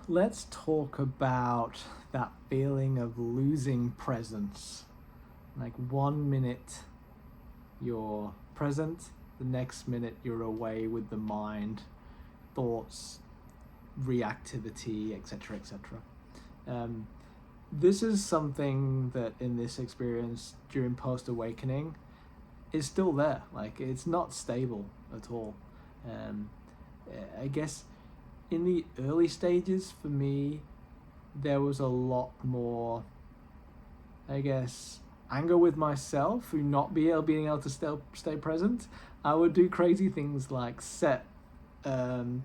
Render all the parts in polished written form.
let's talk about that feeling of losing presence. Like 1 minute you're present, the next minute you're away with the mind, thoughts, reactivity, etc., etc. This is something that in this experience during post-awakening is still there. Like, it's not stable at all. I guess in the early stages for me, there was a lot more, I guess, anger with myself for not being able to stay present. I would do crazy things like set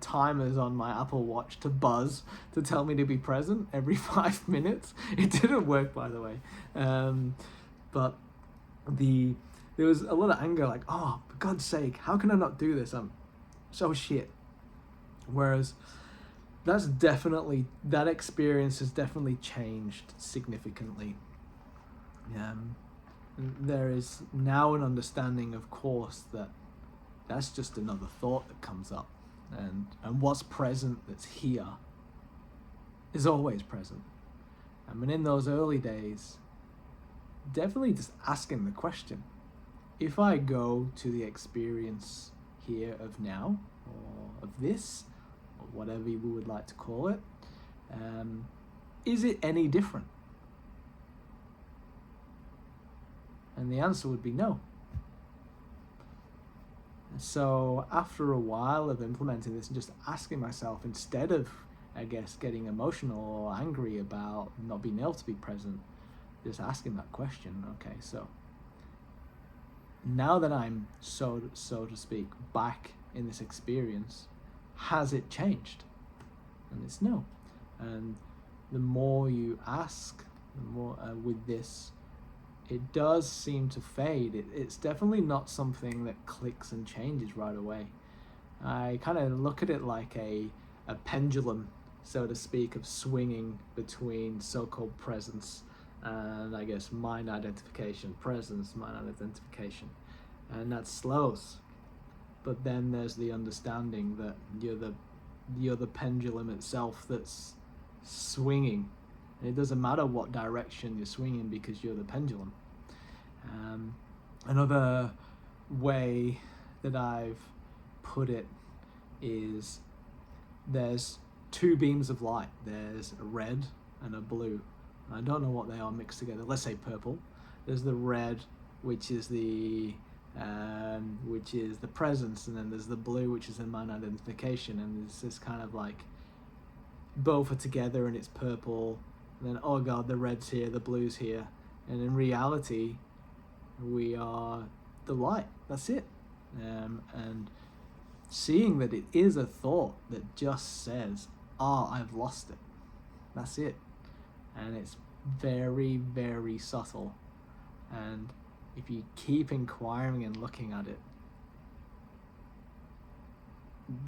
timers on my Apple Watch to buzz to tell me to be present every 5 minutes. It didn't work, by the way, but there was a lot of anger, like, oh, for God's sake, how can I not do this? I'm so shit. Whereas that experience has definitely changed significantly. There is now an understanding, of course, that that's just another thought that comes up, and what's present that's here is always present. I mean, in those early days, definitely just asking the question, if I go to the experience here of now, or of this, or whatever we would like to call it, is it any different? And the answer would be no. So after a while of implementing this and just asking myself, instead of, I guess, getting emotional or angry about not being able to be present, just asking that question, okay, so now that I'm, so to speak, back in this experience, has it changed? And it's no. And the more you ask, the more with this, it does seem to fade. It's definitely not something that clicks and changes right away. I kind of look at it like a pendulum, so to speak, of swinging between so-called presence and, I guess, mind identification. Presence, mind identification. And that slows. But then there's the understanding that you're the pendulum itself that's swinging. And it doesn't matter what direction you're swinging because you're the pendulum. Another way that I've put it is there's two beams of light. There's a red and a blue. I don't know what they are mixed together. Let's say purple. There's the red, which is the presence, and then there's the blue, which is the mind identification. And it's this kind of like both are together and it's purple. And then, oh God, the red's here, the blue's here. And in reality, we are the light. That's it. And seeing that it is a thought that just says, I've lost it. That's it. And it's very, very subtle. And if you keep inquiring and looking at it,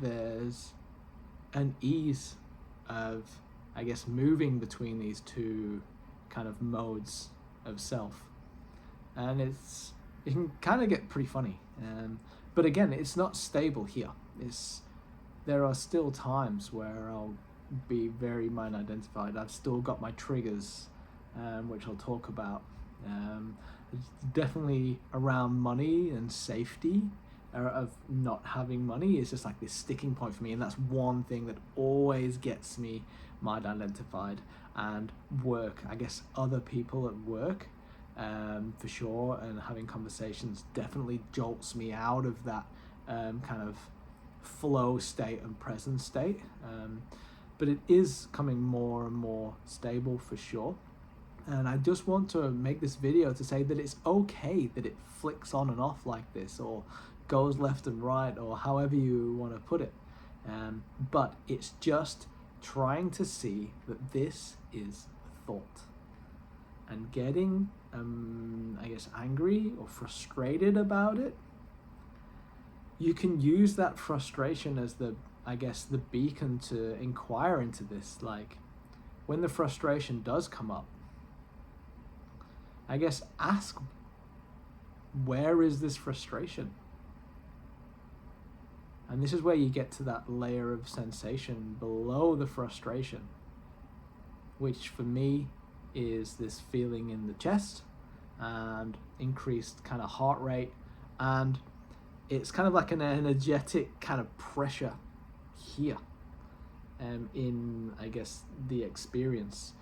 there's an ease of, I guess, moving between these two kind of modes of self. And it can kind of get pretty funny. But again, it's not stable here. There are still times where I'll be very mind identified. I've still got my triggers, which I'll talk about. Definitely around money and safety, of not having money is just like this sticking point for me, and that's one thing that always gets me mind identified. And work, I guess, other people at work, for sure, and having conversations definitely jolts me out of that kind of flow state and present state. But it is coming more and more stable for sure. And I just want to make this video to say that it's okay that it flicks on and off like this, or goes left and right, or however you want to put it. But it's just trying to see that this is thought. And getting, I guess, angry or frustrated about it, you can use that frustration as the beacon to inquire into this. Like, when the frustration does come up, I guess ask, where is this frustration? And this is where you get to that layer of sensation below the frustration. which for me is this feeling in the chest and increased kind of heart rate, and it's kind of like an energetic kind of pressure here, in, I guess, the experience.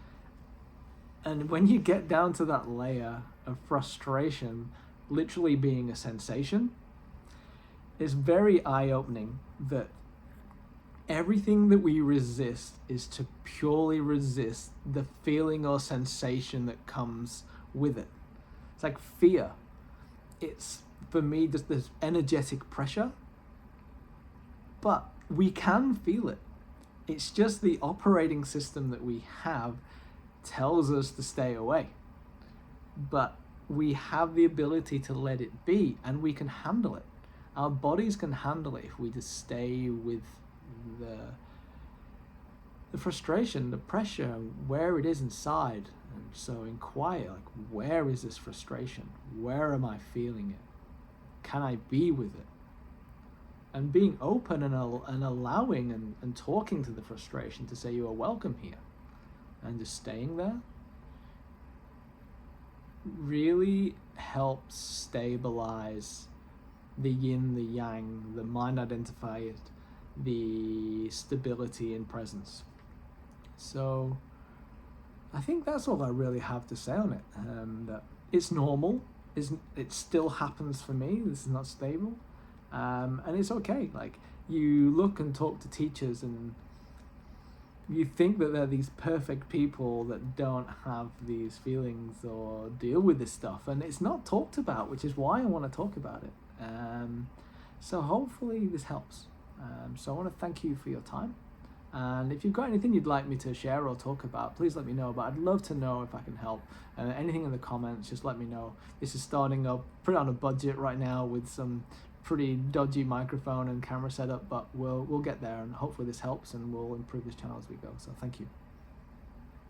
And when you get down to that layer of frustration literally being a sensation, it's very eye-opening that everything that we resist is to purely resist the feeling or sensation that comes with it. It's like fear. It's, for me, just this energetic pressure, but we can feel it. It's just the operating system that we have tells us to stay away. But we have the ability to let it be, and we can handle it. Our bodies can handle it if we just stay with the frustration, the pressure, where it is inside. And so inquire, like, where is this frustration? Where am I feeling it? Can I be with it? And being open and allowing and talking to the frustration to say you are welcome here, and just staying there really helps stabilize the yin, the yang, the mind identified, the stability in presence. So I think that's all I really have to say on it. That it's normal. It still happens for me. This is not stable. And it's okay. Like, you look and talk to teachers and you think that they're these perfect people that don't have these feelings or deal with this stuff, and it's not talked about, which is why I want to talk about it. So hopefully this helps. So I want to thank you for your time, and if you've got anything you'd like me to share or talk about, please let me know. But I'd love to know if I can help. Anything in the comments, just let me know. This is starting up pretty on a budget right now with some pretty dodgy microphone and camera setup, but we'll get there, and hopefully this helps, and we'll improve this channel as we go. So thank you.